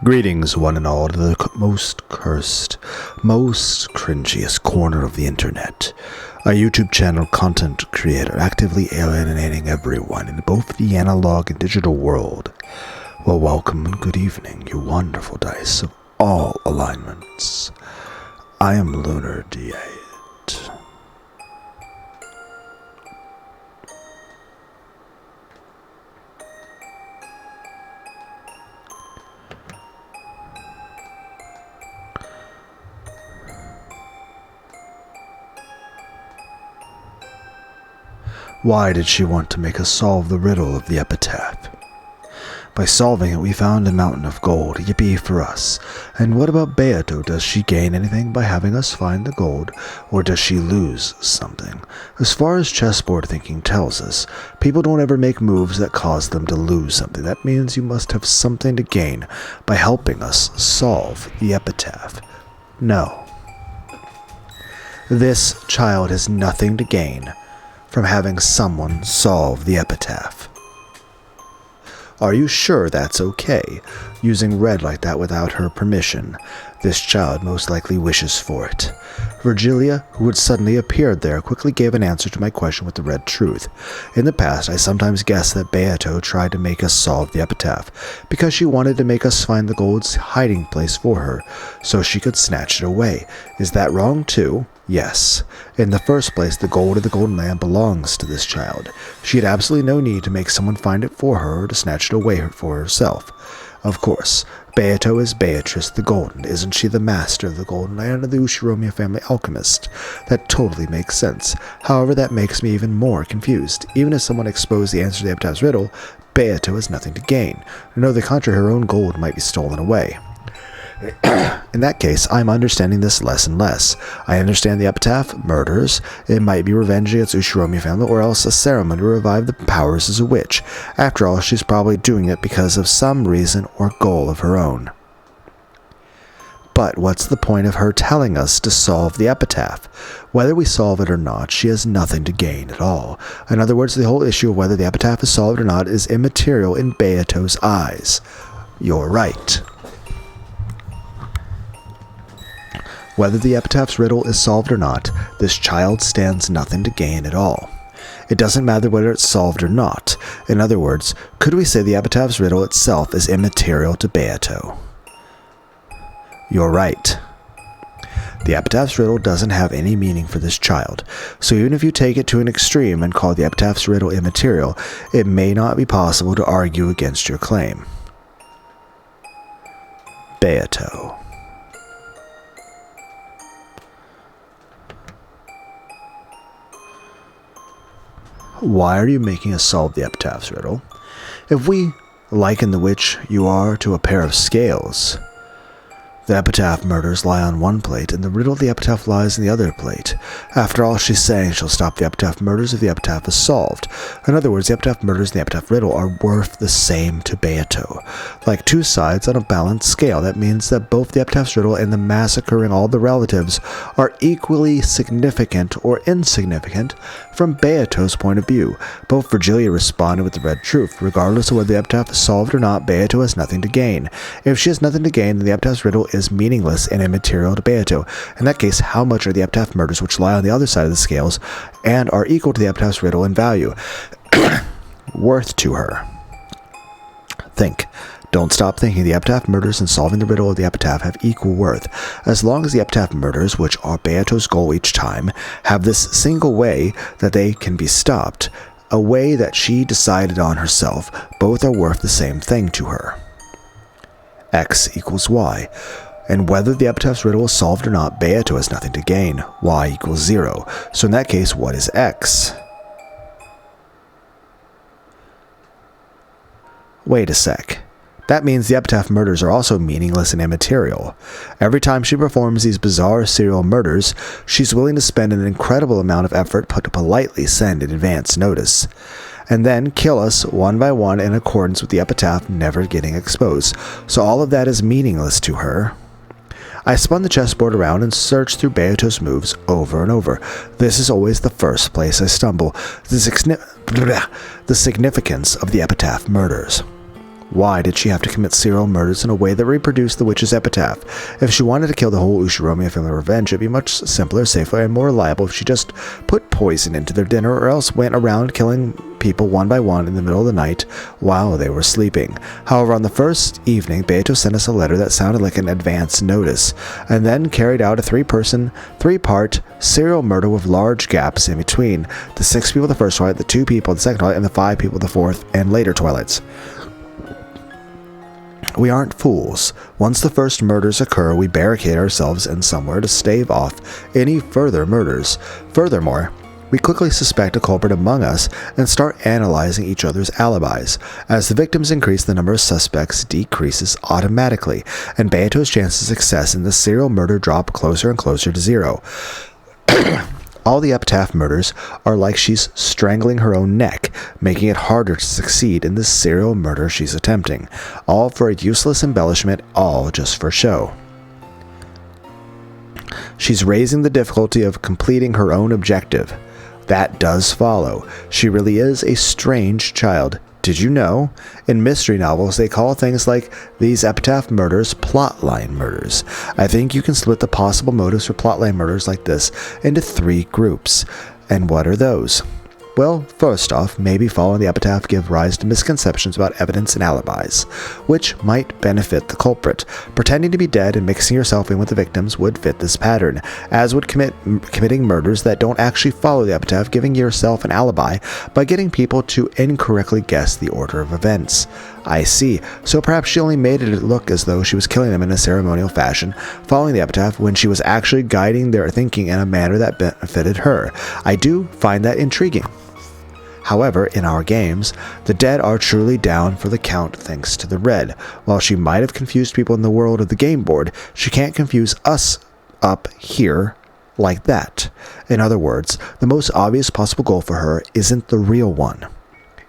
Greetings, one and all, to the most cursed, most cringiest corner of the internet. A YouTube channel content creator actively alienating everyone in both the analog and digital world. Well, welcome and good evening, you wonderful dice of all alignments. I am Lunar D8. Why did she want to make us solve the riddle of the epitaph? By solving it, we found a mountain of gold. Yippee for us. And what about Beato? Does she gain anything by having us find the gold, or does she lose something? As far as chessboard thinking tells us, people don't ever make moves that cause them to lose something. That means you must have something to gain by helping us solve the epitaph. No. This child has nothing to gain from having someone solve the epitaph. Are you sure that's okay, using red like that without her permission? This child most likely wishes for it. Virgilia, who had suddenly appeared there, quickly gave an answer to my question with the red truth. In the past, I sometimes guessed that Beato tried to make us solve the epitaph, because she wanted to make us find the gold's hiding place for her, so she could snatch it away. Is that wrong too? Yes. In the first place, the gold of the Golden Lamp belongs to this child. She had absolutely no need to make someone find it for her or to snatch it away for herself. Of course, Beato is Beatrice the Golden. Isn't she the master of the Golden Land of the Ushiromia family alchemist? That totally makes sense. However, that makes me even more confused. Even if someone exposed the answer to the epitaph's riddle, Beato has nothing to gain. No, the contrary, her own gold might be stolen away. In that case, I'm understanding this less and less. I understand the epitaph murders. It might be revenge against Ushiromia family, or else a ceremony to revive the powers as a witch. After all, she's probably doing it because of some reason or goal of her own. But what's the point of her telling us to solve the epitaph? Whether we solve it or not, she has nothing to gain at all. In other words, the whole issue of whether the epitaph is solved or not is immaterial in Beato's eyes. You're right. Whether the epitaph's riddle is solved or not, this child stands nothing to gain at all. It doesn't matter whether it's solved or not. In other words, could we say the epitaph's riddle itself is immaterial to Beato? You're right. The epitaph's riddle doesn't have any meaning for this child, so even if you take it to an extreme and call the epitaph's riddle immaterial, it may not be possible to argue against your claim. Beato. Why are you making us solve the epitaph's riddle? If we liken the witch you are to a pair of scales, the epitaph murders lie on one plate, and the riddle of the epitaph lies in the other plate. After all, she's saying she'll stop the epitaph murders if the epitaph is solved. In other words, the epitaph murders and the epitaph riddle are worth the same to Beato. Like two sides on a balanced scale, that means that both the epitaph's riddle and the massacring all the relatives are equally significant or insignificant from Beato's point of view. Both Virgilia responded with the red truth. Regardless of whether the epitaph is solved or not, Beato has nothing to gain. If she has nothing to gain, then the epitaph's riddle is meaningless and immaterial to Beato. In that case, how much are the epitaph murders which lie on the other side of the scales and are equal to the epitaph's riddle in value worth to her? Think. Don't stop thinking. The epitaph murders and solving the riddle of the epitaph have equal worth. As long as the epitaph murders, which are Beato's goal each time, have this single way that they can be stopped, a way that she decided on herself, both are worth the same thing to her. X equals Y. And whether the epitaph's riddle is solved or not, Beato has nothing to gain. Y equals 0. So in that case, what is X? Wait a sec. That means the epitaph murders are also meaningless and immaterial. Every time she performs these bizarre serial murders, she's willing to spend an incredible amount of effort to politely send an advance notice, and then kill us one by one in accordance with the epitaph never getting exposed. So all of that is meaningless to her. I spun the chessboard around and searched through Beato's moves over and over. This is always the first place I stumble. The significance of the epitaph murders. Why did she have to commit serial murders in a way that reproduced the witch's epitaph? If she wanted to kill the whole Ushiromi family revenge, it'd be much simpler, safer, and more reliable if she just put poison into their dinner or else went around killing people one by one in the middle of the night while they were sleeping. However, on the first evening, Beato sent us a letter that sounded like an advance notice, and then carried out a three-part serial murder with large gaps in between. The 6 people the first twilight, the 2 people the second twilight, and the 5 people the fourth and later twilights. We aren't fools. Once the first murders occur, we barricade ourselves in somewhere to stave off any further murders. Furthermore, we quickly suspect a culprit among us and start analyzing each other's alibis. As the victims increase, the number of suspects decreases automatically, and Beato's chances of success in the serial murder drop closer and closer to 0. All the epitaph murders are like she's strangling her own neck, making it harder to succeed in the serial murder she's attempting. All for a useless embellishment, all just for show. She's raising the difficulty of completing her own objective. That does follow. She really is a strange child. Did you know? In mystery novels, they call things like these epitaph murders plotline murders. I think you can split the possible motives for plotline murders like this into 3 groups. And what are those? Well, first off, maybe following the epitaph give rise to misconceptions about evidence and alibis, which might benefit the culprit. Pretending to be dead and mixing yourself in with the victims would fit this pattern, as would committing murders that don't actually follow the epitaph, giving yourself an alibi by getting people to incorrectly guess the order of events. I see. So perhaps she only made it look as though she was killing them in a ceremonial fashion, following the epitaph, when she was actually guiding their thinking in a manner that benefited her. I do find that intriguing. However, in our games, the dead are truly down for the count thanks to the red. While she might have confused people in the world of the game board, she can't confuse us up here like that. In other words, the most obvious possible goal for her isn't the real one.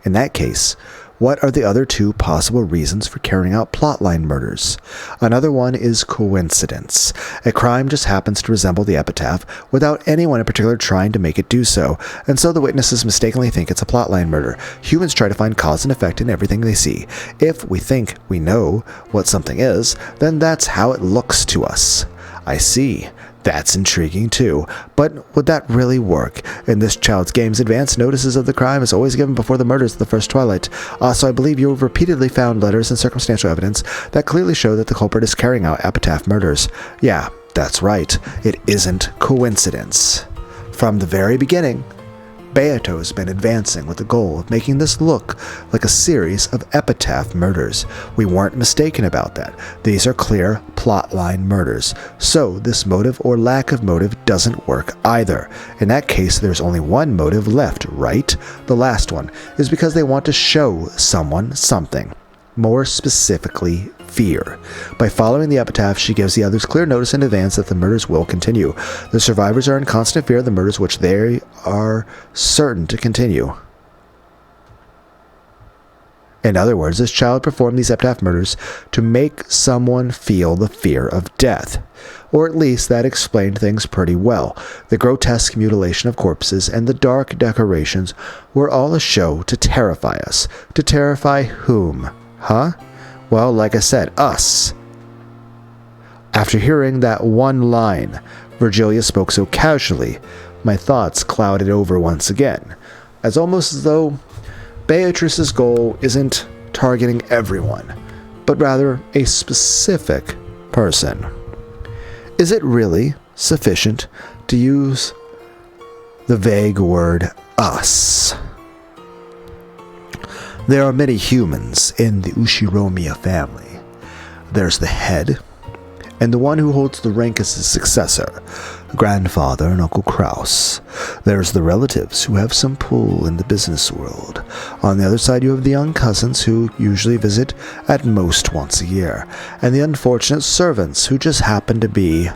In that case, what are the other 2 possible reasons for carrying out plotline murders? Another one is coincidence. A crime just happens to resemble the epitaph without anyone in particular trying to make it do so, and so the witnesses mistakenly think it's a plotline murder. Humans try to find cause and effect in everything they see. If we think we know what something is, then that's how it looks to us. I see. That's intriguing too, but would that really work? In this child's games, advance notices of the crime is always given before the murders of the first twilight. So I believe you've repeatedly found letters and circumstantial evidence that clearly show that the culprit is carrying out epitaph murders. Yeah, that's right. It isn't coincidence. From the very beginning, Beato's been advancing with the goal of making this look like a series of epitaph murders. We weren't mistaken about that. These are clear plotline murders. So this motive or lack of motive doesn't work either. In that case, there's only one motive left, right? The last one is because they want to show someone something. More specifically, fear. By following the epitaph, she gives the others clear notice in advance that the murders will continue. The survivors are in constant fear of the murders which they are certain to continue. In other words, this child performed these epitaph murders to make someone feel the fear of death. Or at least that explained things pretty well. The grotesque mutilation of corpses and the dark decorations were all a show to terrify us. To terrify whom? Huh? Well, like I said, us. After hearing that one line, Virgilia spoke so casually, my thoughts clouded over once again, almost as though Beatrice's goal isn't targeting everyone, but rather a specific person. Is it really sufficient to use the vague word us? There are many humans in the Ushiromi family. There's the head, and the one who holds the rank as his successor, grandfather and Uncle Kraus. There's the relatives who have some pull in the business world. On the other side, you have the young cousins who usually visit at most once a year, and the unfortunate servants who just happen to be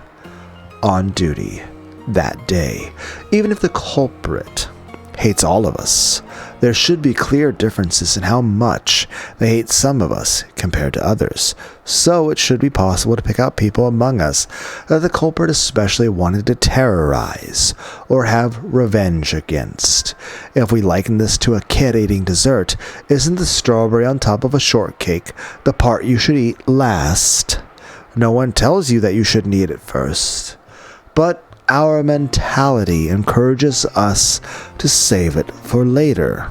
on duty that day. Even if the culprit hates all of us, There should be clear differences in how much they hate some of us compared to others, so it should be possible to pick out people among us that the culprit especially wanted to terrorize or have revenge against. If we liken this to a kid eating dessert, isn't the strawberry on top of a shortcake the part you should eat last? No one tells you that you shouldn't eat it first, but our mentality encourages us to save it for later.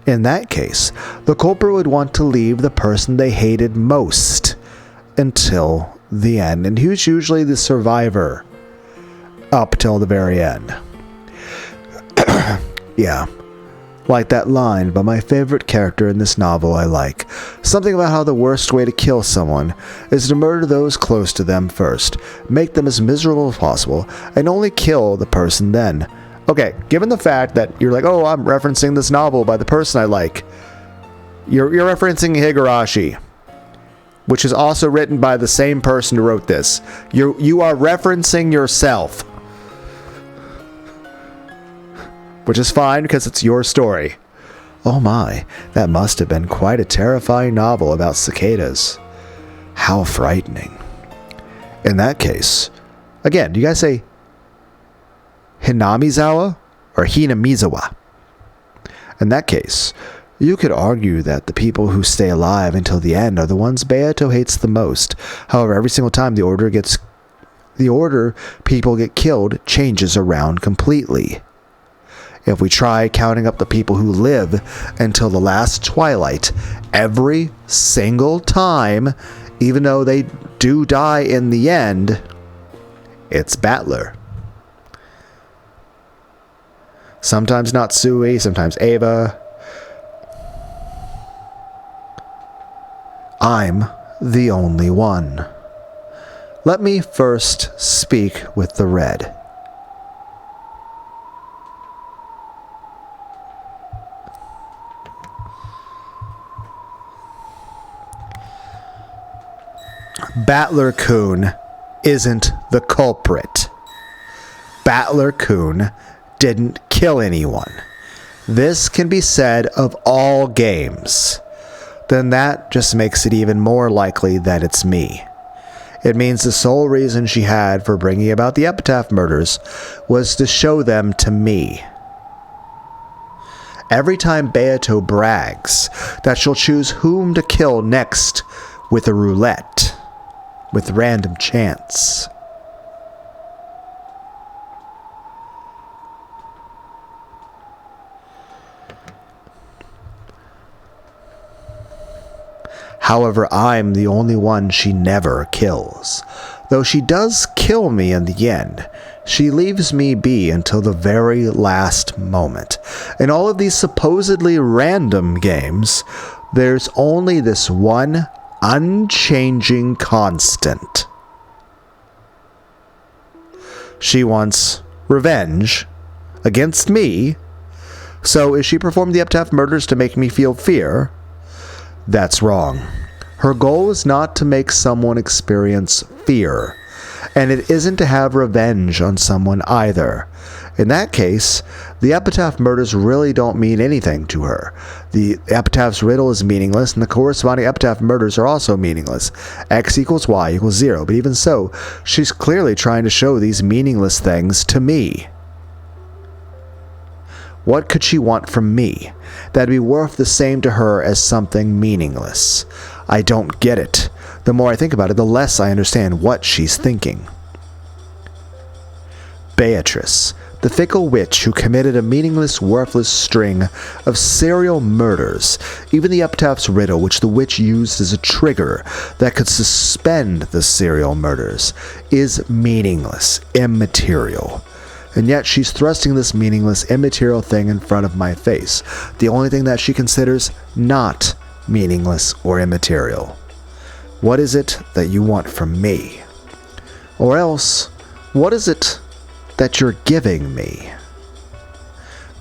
In that case, the culprit would want to leave the person they hated most until the end, and who's usually the survivor up till the very end. Yeah, like that line by my favorite character in this novel I like. Something about how the worst way to kill someone is to murder those close to them first, make them as miserable as possible, and only kill the person then. Okay, given the fact that you're like, oh, I'm referencing this novel by the person I like, you're referencing Higurashi, which is also written by the same person who wrote this. You are referencing yourself. Which is fine because it's your story. Oh my, that must have been quite a terrifying novel about cicadas. How frightening. In that case, again, do you guys say Hinamizawa or Hinamizawa? In that case, you could argue that the people who stay alive until the end are the ones Beato hates the most. However, every single time the order people get killed changes around completely. If we try counting up the people who live until the last twilight, every single time, even though they do die in the end, it's Battler. Sometimes Natsui, sometimes Eva. I'm the only one. Let me first speak with the red. Battler-kun isn't the culprit. Battler-kun didn't kill anyone. This can be said of all games. Then that just makes it even more likely that it's me. It means the sole reason she had for bringing about the epitaph murders was to show them to me. Every time Beato brags that she'll choose whom to kill next with a roulette, with random chance. However, I'm the only one she never kills. Though she does kill me in the end, she leaves me be until the very last moment. In all of these supposedly random games, there's only this one unchanging constant. She wants revenge against me, so if she performed the epitaph murders to make me feel fear, that's wrong. Her goal is not to make someone experience fear, and it isn't to have revenge on someone either. In that case, the epitaph murders really don't mean anything to her. The epitaph's riddle is meaningless, and the corresponding epitaph murders are also meaningless. X equals Y equals 0, but even so, she's clearly trying to show these meaningless things to me. What could she want from me that'd be worth the same to her as something meaningless? I don't get it. The more I think about it, the less I understand what she's thinking. Beatrice, the fickle witch who committed a meaningless, worthless string of serial murders, even the epitaph's riddle, which the witch used as a trigger that could suspend the serial murders, is meaningless, immaterial. And yet she's thrusting this meaningless, immaterial thing in front of my face, the only thing that she considers not meaningless or immaterial. What is it that you want from me? Or else, what is it that you're giving me?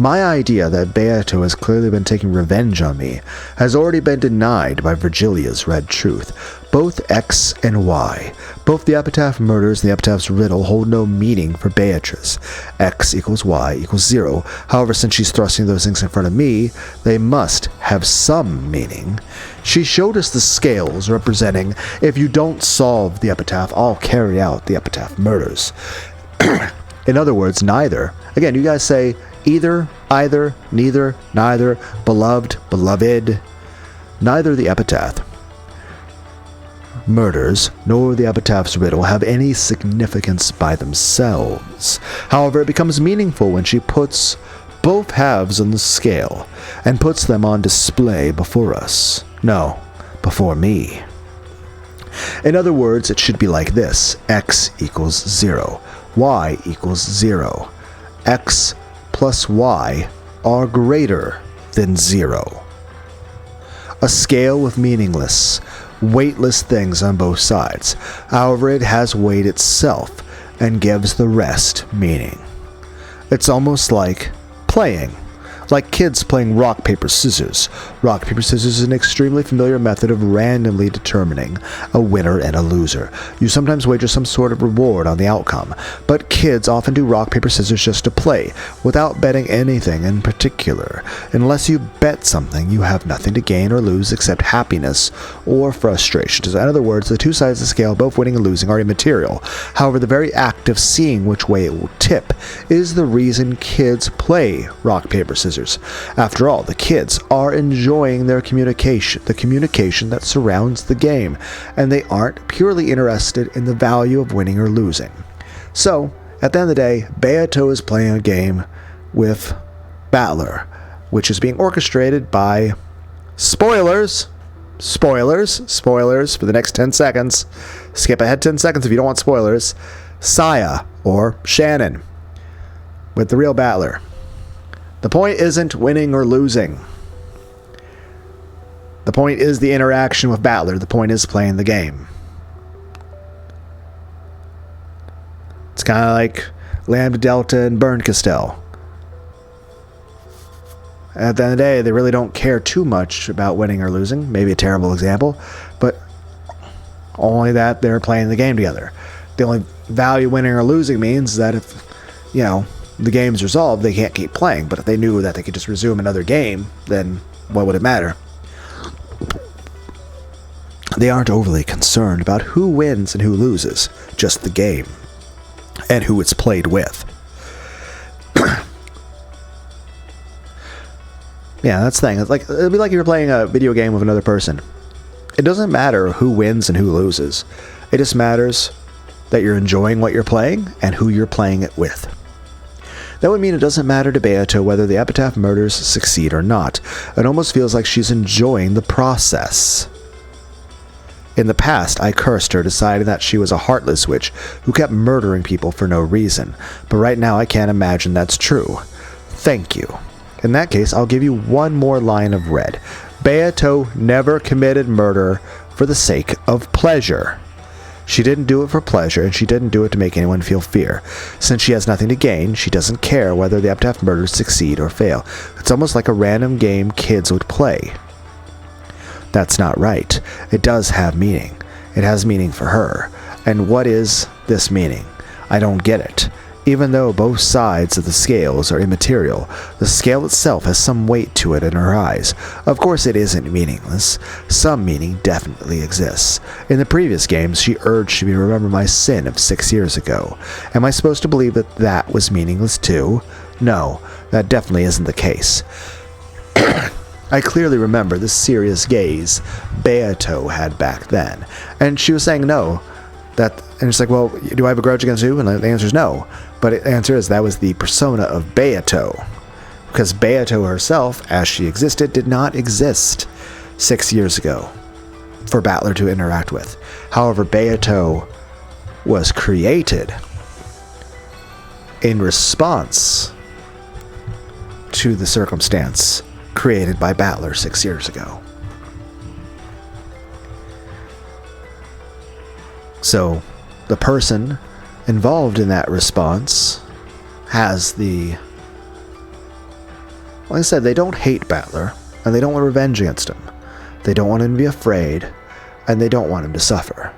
My idea that Beato has clearly been taking revenge on me has already been denied by Virgilia's red truth. Both X and Y, both the epitaph murders and the epitaph's riddle hold no meaning for Beatrice. X equals Y equals 0. However, since she's thrusting those things in front of me, they must have some meaning. She showed us the scales representing, if you don't solve the epitaph, I'll carry out the epitaph murders. In other words, neither. Again, you guys say either, either, neither, neither, beloved, beloved. Neither the epitaph murders nor the epitaph's riddle have any significance by themselves. However, it becomes meaningful when she puts both halves on the scale and puts them on display before us. No, before me. In other words, it should be like this. X equals 0. Y equals 0. X plus Y are greater than 0. A scale with meaningless, weightless things on both sides. However, it has weight itself and gives the rest meaning. It's almost like playing. Like kids playing rock, paper, scissors. Rock, paper, scissors is an extremely familiar method of randomly determining a winner and a loser. You sometimes wager some sort of reward on the outcome, but kids often do rock, paper, scissors just to play, without betting anything in particular. Unless you bet something, you have nothing to gain or lose except happiness or frustration. In other words, the two sides of the scale, both winning and losing, are immaterial. However, the very act of seeing which way it will tip is the reason kids play rock, paper, scissors. After all, the kids are enjoying their communication, the communication that surrounds the game, and they aren't purely interested in the value of winning or losing. So, at the end of the day, Beato is playing a game with Battler, which is being orchestrated by spoilers for the next 10 seconds. Skip ahead 10 seconds if you don't want spoilers. Saya, or Shannon, with the real Battler. The point isn't winning or losing. The point is the interaction with Battler. The point is playing the game. It's kind of like Lambda Delta and Burn Castell. At the end of the day, they really don't care too much about winning or losing. Maybe a terrible example, but only that they're playing the game together. The only value winning or losing means that if, the game's resolved, they can't keep playing. But if they knew that they could just resume another game, then what would it matter? They aren't overly concerned about who wins and who loses, just the game, and who it's played with. Yeah, that's the thing. It'd be like you're playing a video game with another person. It doesn't matter who wins and who loses. It just matters that you're enjoying what you're playing and who you're playing it with. That would mean it doesn't matter to Beato whether the epitaph murders succeed or not. It almost feels like she's enjoying the process. In the past, I cursed her, deciding that she was a heartless witch who kept murdering people for no reason. But right now, I can't imagine that's true. Thank you. In that case, I'll give you one more line of red. Beato never committed murder for the sake of pleasure. She didn't do it for pleasure, and she didn't do it to make anyone feel fear. Since she has nothing to gain, she doesn't care whether the epitaph murders succeed or fail. It's almost like a random game kids would play. That's not right. It does have meaning. It has meaning for her. And what is this meaning? I don't get it. Even though both sides of the scales are immaterial, the scale itself has some weight to it in her eyes. Of course it isn't meaningless. Some meaning definitely exists. In the previous games, she urged me to remember my sin of 6 years ago. Am I supposed to believe that that was meaningless too? No, that definitely isn't the case. I clearly remember the serious gaze Beato had back then, and she was saying no. And it's like, well, do I have a grudge against you? And the answer is no. But the answer is that was the persona of Beato. Because Beato herself, as she existed, did not exist 6 years ago for Battler to interact with. However, Beato was created in response to the circumstance created by Battler 6 years ago. So, the person involved in that response has the Like I said, they don't hate Battler, and they don't want revenge against him. They don't want him to be afraid, and they don't want him to suffer.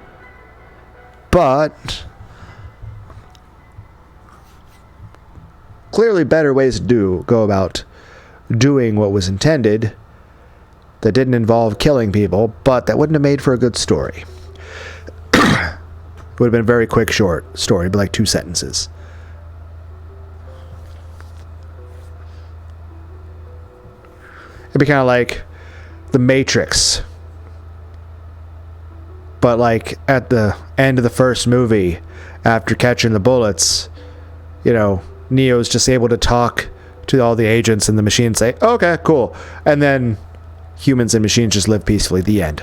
But clearly better ways to go about doing what was intended that didn't involve killing people, but that wouldn't have made for a good story. It would have been a very quick, short story, but like 2 sentences. It'd be kind of like The Matrix. But like at the end of the first movie, after catching the bullets, you know, Neo's just able to talk to all the agents and the machines say, okay, cool. And then humans and machines just live peacefully. The end.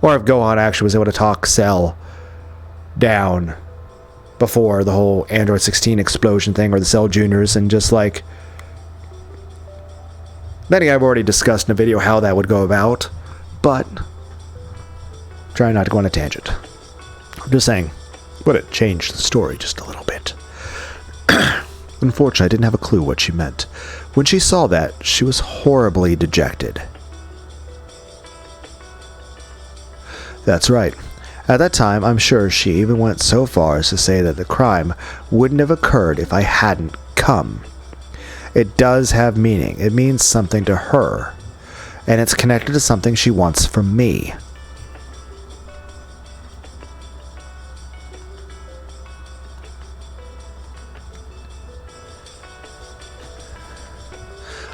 Or if Gohan actually was able to talk Cell down before the whole Android 16 explosion thing, or the Cell Juniors, and just like... Then again, I've already discussed in a video how that would go about, but try not to go on a tangent. I'm just saying, would it change the story just a little bit? Unfortunately, I didn't have a clue what she meant. When she saw that, she was horribly dejected. That's right. At that time, I'm sure she even went so far as to say that the crime wouldn't have occurred if I hadn't come. It does have meaning. It means something to her. And it's connected to something she wants from me.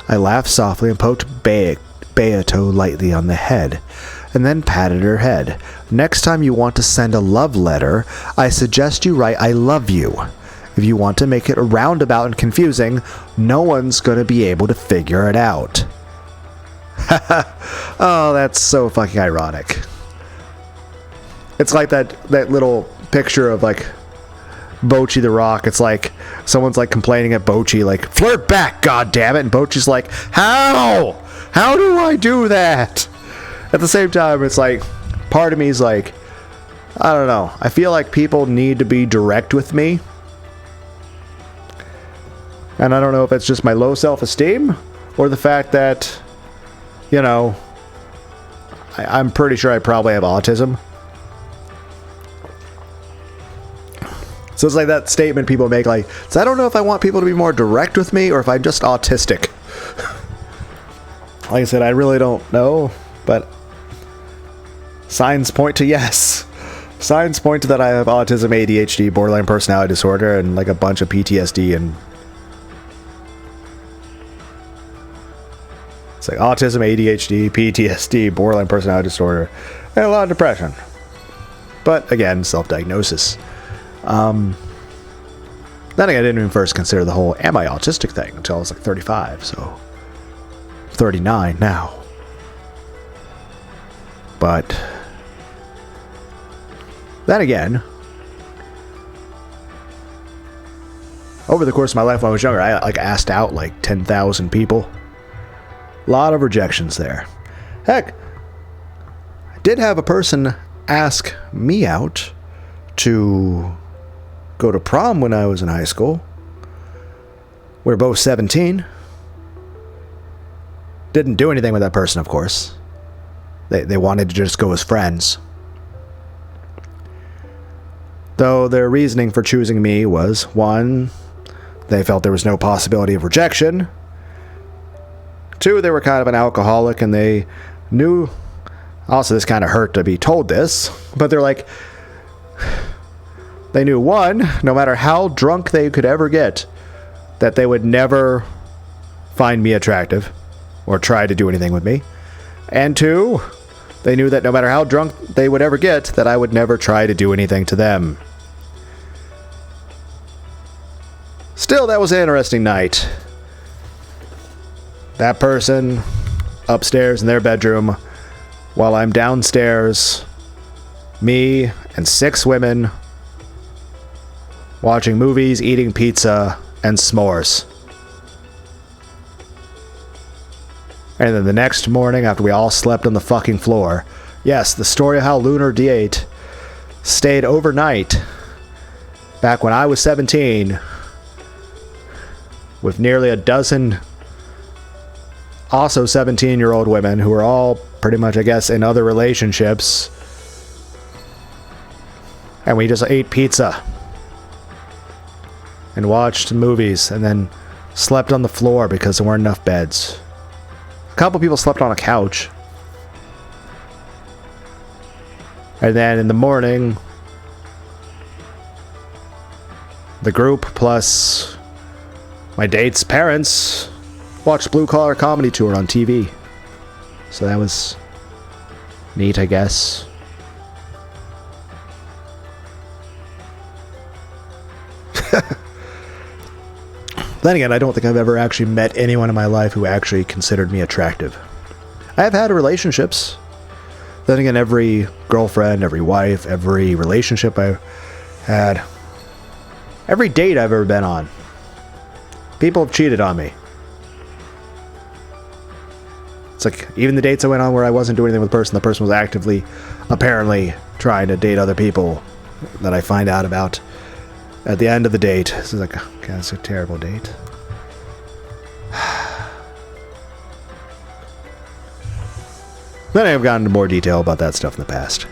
I laughed softly and poked Beato lightly on the head, and then patted her head. Next time you want to send a love letter, I suggest you write I love you. If you want to make it roundabout and confusing, no one's going to be able to figure it out. Oh, that's so fucking ironic. It's like that little picture of like Bocchi the Rock. It's like someone's like complaining at Bocchi, like, flirt back, goddammit. And Bocchi's like, how? How do I do that? At the same time, it's like, part of me is like, I don't know. I feel like people need to be direct with me. And I don't know if it's just my low self-esteem or the fact that, you know, I'm pretty sure I probably have autism. So it's like that statement people make, like, so I don't know if I want people to be more direct with me or if I'm just autistic. Like I said, I really don't know, but signs point to yes. Signs point to that I have autism, ADHD, borderline personality disorder, and like a bunch of PTSD and... It's like autism, ADHD, PTSD, borderline personality disorder, and a lot of depression. But again, self-diagnosis. Then again, I didn't even first consider the whole am I autistic thing until I was like 35, so 39 now. But then again, over the course of my life when I was younger, I like asked out like 10,000 people. A lot of rejections there. Heck, I did have a person ask me out to go to prom when I was in high school. We were both 17. Didn't do anything with that person, of course. They wanted to just go as friends. Though their reasoning for choosing me was, one, they felt there was no possibility of rejection. Two, they were kind of an alcoholic and they knew... Also, this kind of hurt to be told this, but they're like... They knew, one, no matter how drunk they could ever get, that they would never find me attractive or try to do anything with me. And two, they knew that no matter how drunk they would ever get, that I would never try to do anything to them. Still, that was an interesting night. That person upstairs in their bedroom, while I'm downstairs, me and 6 women watching movies, eating pizza, and s'mores. And then the next morning, after we all slept on the fucking floor, yes, the story of how Lunar D8 stayed overnight back when I was 17 with nearly a dozen also 17-year-old women who were all pretty much, I guess, in other relationships. And we just ate pizza. And watched movies. And then slept on the floor because there weren't enough beds. A couple people slept on a couch. And then in the morning, the group plus my date's parents watched Blue Collar Comedy Tour on TV. So that was neat, I guess. Then again, I don't think I've ever actually met anyone in my life who actually considered me attractive. I have had relationships. Then again, every girlfriend, every wife, every relationship I've had, every date I've ever been on, people have cheated on me. It's like, even the dates I went on where I wasn't doing anything with the person was actively, apparently, trying to date other people that I find out about at the end of the date. This is like, okay, that's a terrible date. Then I've gone into more detail about that stuff in the past.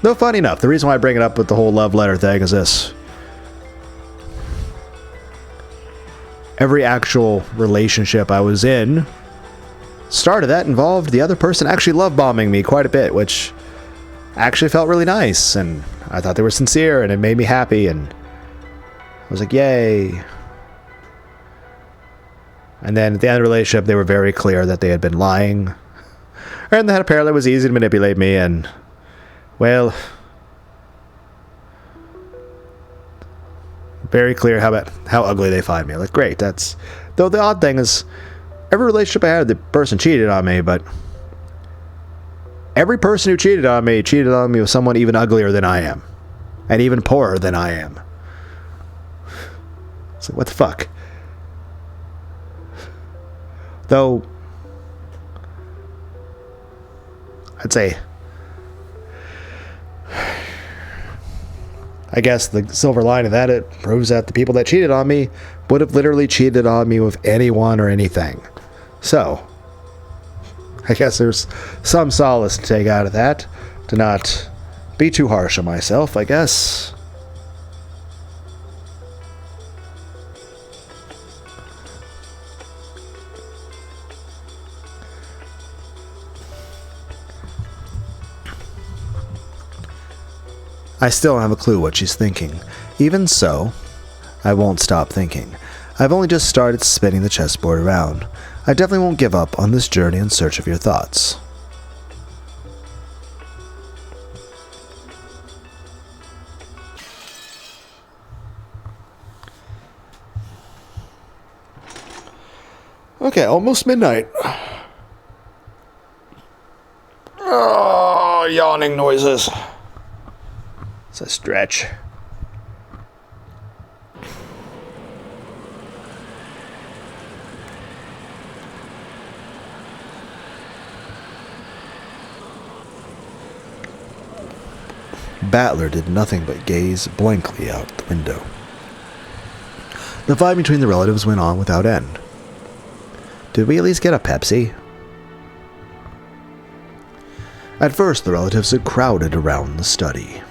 Though funny enough, the reason why I bring it up with the whole love letter thing is this. Every actual relationship I was in, start of that involved the other person actually love bombing me quite a bit, which actually felt really nice, and I thought they were sincere, and it made me happy, and I was like, yay. And then at the end of the relationship, they were very clear that they had been lying. And that apparently it was easy to manipulate me, and, well, very clear how ugly they find me. Like, great, that's... Though the odd thing is, every relationship I had, the person cheated on me, but every person who cheated on me with someone even uglier than I am. And even poorer than I am. So, what the fuck? Though, I'd say, I guess the silver line of that, it proves that the people that cheated on me would have literally cheated on me with anyone or anything. So, I guess there's some solace to take out of that, to not be too harsh on myself, I guess. I still don't have a clue what she's thinking. Even so, I won't stop thinking. I've only just started spinning the chessboard around. I definitely won't give up on this journey in search of your thoughts. Okay, almost midnight. Oh, yawning noises. It's a stretch. Battler did nothing but gaze blankly out the window. The fight between the relatives went on without end. Did we at least get a Pepsi? At first, the relatives had crowded around the study.